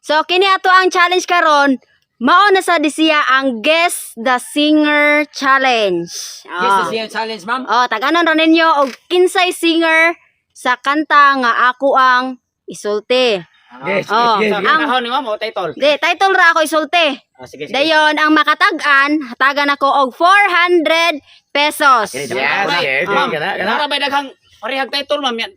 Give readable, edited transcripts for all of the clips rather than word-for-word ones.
So kini ato ang challenge karon. Mao na sa disiya ang Guess the Singer Challenge. Yes, the siya challenge, ma'am. Oh, taganon ra ninyo og kinsay singer sa kanta nga ako ang isulti. Yes, Oh, yes, Sa yes. pinakahon ni ma'am o title? Di, title ra ako isulti. Sige, sige. Dayon ang makatag-an, hatagan ako og 400 pesos. Yes, Ma'am, yes, ma'am, kana. para may daghang parehag title, ma'am. Yan.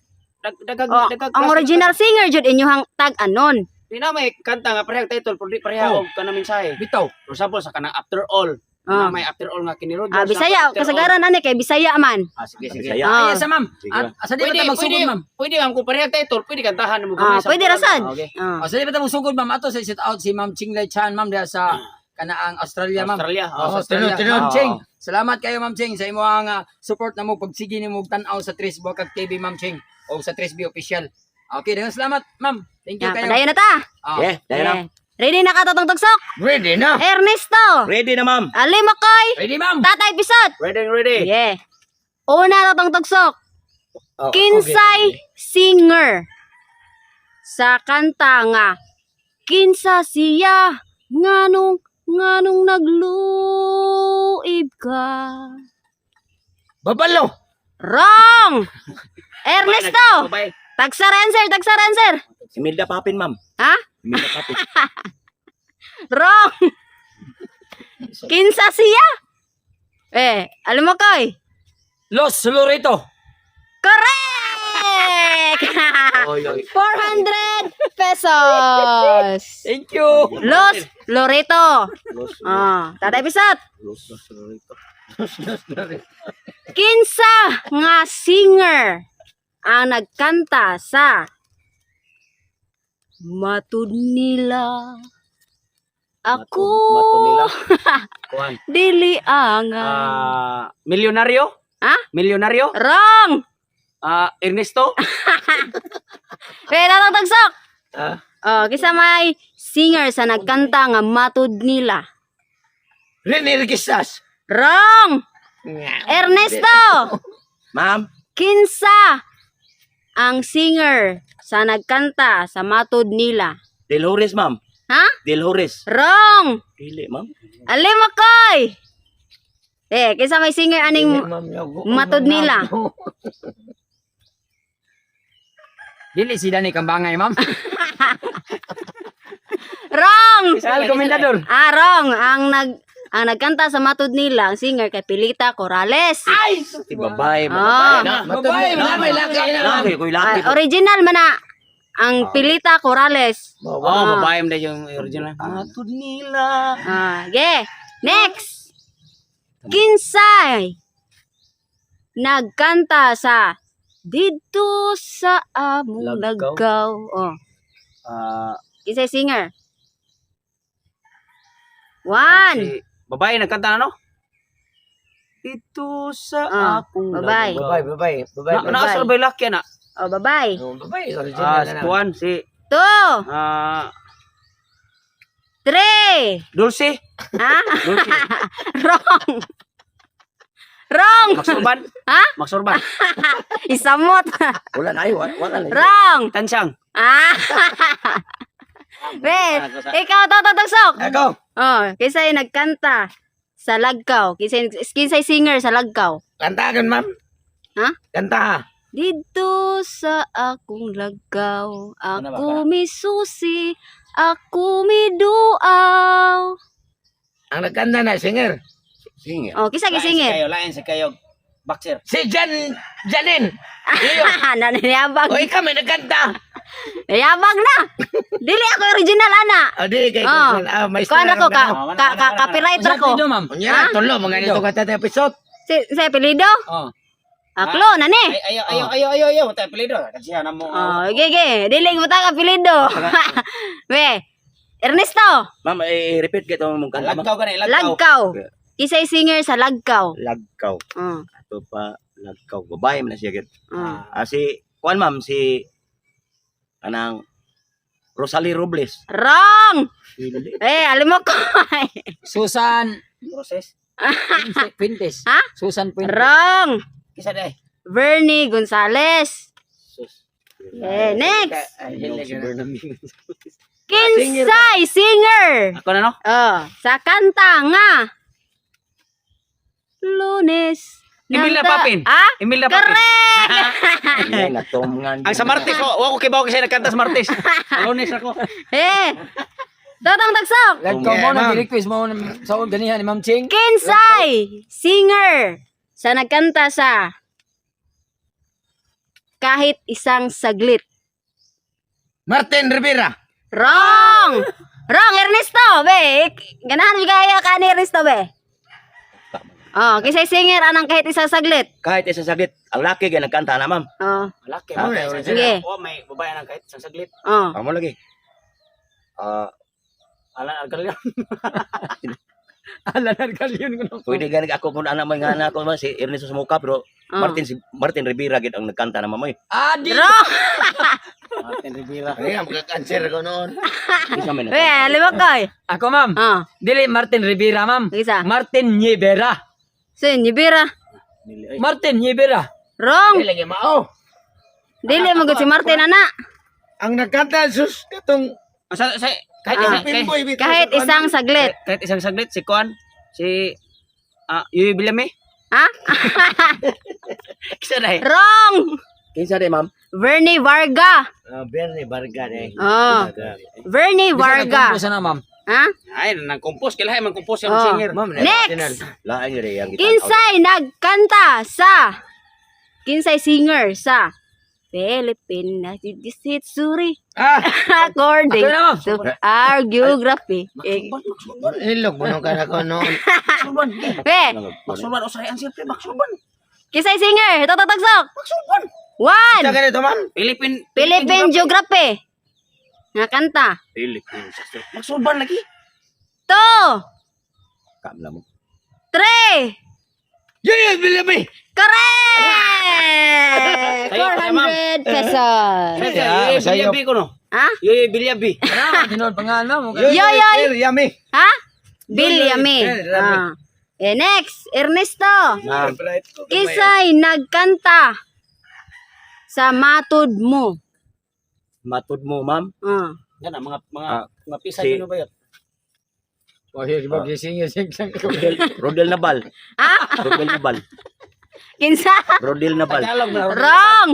Oh, ang original singer jud inyong tag-anon. Di na may kanta nga parehag title, pero di parehag og kanang mensahe. Bitaw. For example, sa kanang After All. Ah. May After All nga kinirod. Bisaya, kasagaran ani kay Bisaya man. Sige, sige. Bisaya. Ah. Yes, ma'am. Sige. Asa di ba ta magsugod, ma'am? Pwede ma'am, kung parehag title, pwede kantahan mo. Pwede rasan. Okay. Asa di ba ta magsugod, ma'am? Ato sa shout out si Ma'am Chinglay Chan, ma'am, diha sa kanaang Australia, ma'am. Australia. Oh, Oh, Australia. tinud. Ma'am Ching. Salamat kayo, Ma'am Ching, sa imo ang support na mo pagsige nimo tan-aw sa Tris Bokag TV, Ma'am Ching, o sa Tris B official. Okay, daghang salamat, ma'am. Thank you kayo. Padayon na ta. Oh. Yeah, dahil na. Ready na ka totong tugsok? Ready na. Ernesto. Ready na, ma'am. Ali Makoy. Ready, ma'am? Tatay Pisot. Ready, ready. Yeah. Una totong tugsok. Oh, Kinsay singer sa kanta nga kinsa siya nganong nagluib ka. Babalo. Wrong. Ernesto. Bye. Tagsarenser. Imelda Papin, ma'am. Ha? Imelda Papin. Wrong. Kinsa siya? Alam mo koy. Los Loreto. Correct! Oy, oy. 400 pesos. Thank you. Los Loreto. Los, Tatay Pisot. los, Lorito. Kinsa nga singer ang nagkanta sa Matud nila ako Matud nila. Kuan. dili angan. Milyonaryo? Ha? Milyonaryo? Wrong! Ernesto? Tatang tagsok. Ah, Kisa may singer sa nagkanta nga Matud nila. Rene Requestas. Wrong! Ernesto! Ma'am. Kinsa ang singer sa nagkanta sa Matud nila? Del Horis, ma'am. Ha? Del Horis. Wrong! Dili, ma'am. Alim Makoy! Kinsa may singer aning Matud nila? Dili si Dani Kambangay, ma'am. Wrong! Saan komendador? Wrong. Ang nagkanta sa Matud nila, ang singer kay Pilita Corrales. Si babae, Ah. babae na. Babae, may laki na, ma'am. Laki, ko'y laki. Original man na. Ang Pilita Corales. Babae mo na yung original. Matud nila. Next. Kinsay nagkanta sa Dito sa among Lagkaw. lagkaw. Ah, Kinsay singer? 1. si babae nagkanta na, no? Ito sa akong babae. Babae. Naasar ba yung laki na? Babae. Babae, original Si na. Juan, si 2. 3. Dulce. Ha? Dulce. Wrong. Max Urban. Ha? Max Urban. Isamot. Wala na, wala na. Wrong. Tansyang. Ikaw tatagsok. Ako. Kinsay nagkanta sa Lagkaw? Kinsay singer sa Lagkaw? Kantahan, ma'am. Ha? Kanta. Dito sa akong lagaw, Ano ako misusi, ako miduaw. Ang nagkanta na, singer. Singer. Kisa singer. Lain si kayo. Boxer. Si Janin. Nanayabag. O, ikaw may nagkanta. Nayabag na. Dili ako original, ana. O, di, kay may Kuan ako, copyright Sa ako. pido, ma'am. Unya, tulo, mga nito ka tata episode. Si apelido? Oh. Aklo, nani. Ayaw. Tayo pilido. Kasi na mo. Gege. Dili mo tang apelido. Ernesto. Ma'am, repeat ka itong mong kanta, ma'am. Lagkaw gani. Lagkaw. Kisay singer sa Lagkaw. Lagkaw. Uh, Ito pa, Lagkaw. Babae man na siya. uh. Si, kuan ma'am, si, anang, Rosalie Robles. Wrong. Hindi. Alam mo ko. Susan Process. Pintes. Ha? Susan Pintes. Wrong. Kisa day. Bernie Gonzales. Sus. Next. Si Bernaming. Kinsay singer. Ako na no? Sa kanta nga Lunes. Emil na Nanda- Papin. Ah? Emil na Papin. Correct! Ay, natumngan. Ang sa Martes, wa ko kay bawo kasi nagkanta sa Martes. Lunes ako. Eh. Totong tagsok. Ikaw mo na request mo sa ganihan ni Ma'am Ching. Kinsay singer sa nagkanta sa Kahit Isang Saglit. Martin Rivera. Wrong! Wrong, Ernesto, be. Ganahan mo kaya ka ni Ernesto, be. Oh, kisay singer anang Kahit Isang Saglit. Kahit isa saglit, ang laki gaya nagkanta na, ma'am. Oh, Malaki. Ah, sige. Oh, may babae nang kahit isang saglit. oh. Amo lagi. Alan Algalyan. Alanan kalyon ko no. Pwede gani ako kung anak mga anak ko man si Ernesto Sumuka pero Oh. Martin Rivera gid ang nagkanta na mamoy. Adi. Wrong! Martin Rivera. Ay, ang cancer ko noon. Isa man. Be, liwag koy. Ako ma'am. Oh, Dili Martin Rivera ma'am. isa. Martin Rivera. Sin, Nibira. Martin Rivera. Wrong. Lagi mao. Dili mo si Martin, ana. Ang nagkanta sus katong Kahit Isang Saglit. Kahit isang saglit si Kuan, si Yuy Bilame. Ha? Kisa na eh. Wrong! kinsa day ma'am? Vernie Varga. Bernie Varga day. Oh. Vernie Varga. Bisa na ma'am. Ha? Ay, nang-compose. Kailangan mag-compose yung Oh. singer. Ma'am, Next! laang iri ang Kinsay nagkanta sa Kinsay singer sa Philippine Disit Suri according Ako na, ma'am. to our geography. Ilog mo nung kana ko noon. Maksuban. Eh, Maksuban. O sa'yo ang siyempre. Maksuban. Kinsay singer, tatagsok. Maksuban. One, Sa ganito ma'am? Philippine Geography. Nakanta. Philippines. Maksuban lagi. Two, Kamla mo. three. Yes, Billy. Correct! Sayo, ma'am. 400 pesos. Yuy Bilyabi ko no. Ha? Yuy Bilyabi. Ano tinod pangalan mo? Yoyoy. Yummy. Ha? Bilyami. Ah. Eh, next, Ernesto. Ma'am. Kisay nagkanta sa Matud Mo. Matud mo, ma'am. Ah. Yan ang mga pisa Si- yun ba yun? Oh, here ba gising sing. Rodel Nabal. Ah, Rodel Nabal. kinsa? Rodel Nabal. Tagalog na. Wrong.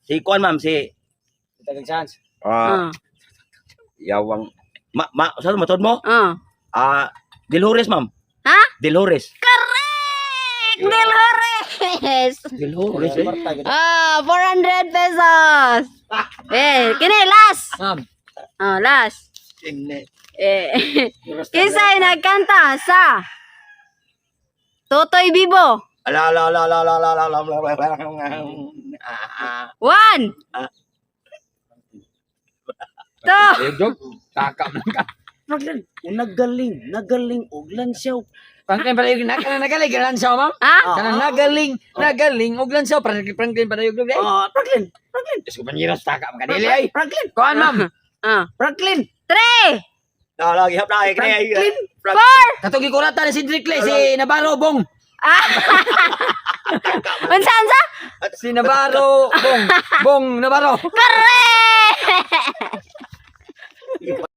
Si Kuan ma'am, si Tagang chance. Ah. Yawang saan matod mo? Ah. Dilhores ma'am. Ha? Dilhores. Correct! Delhores! Dilhores. Ah, 400 pesos. Eh, kini last. Ma'am. Ah, last. Eh, kisay nagkanta sa Totoy Bibo. Ala. One. Two. Joke. Kakap lang ka. Nagaling. Nagaling. Og lansyaw. Franklin para yung nagaling lansaw ma'am. Ha? Kanang nagaling og lansaw Franklin para yung day. Franklin. Diyos ko banyiros taka mga dili ay. Franklin. Kuan ma'am. Ah. Franklin. Three. Lagi hap na kay. Four. Katugi ko rata si Drickley si Navarro Bong. Ah. Unsa? Si Navarro Bong. Bong Navarro. Correct!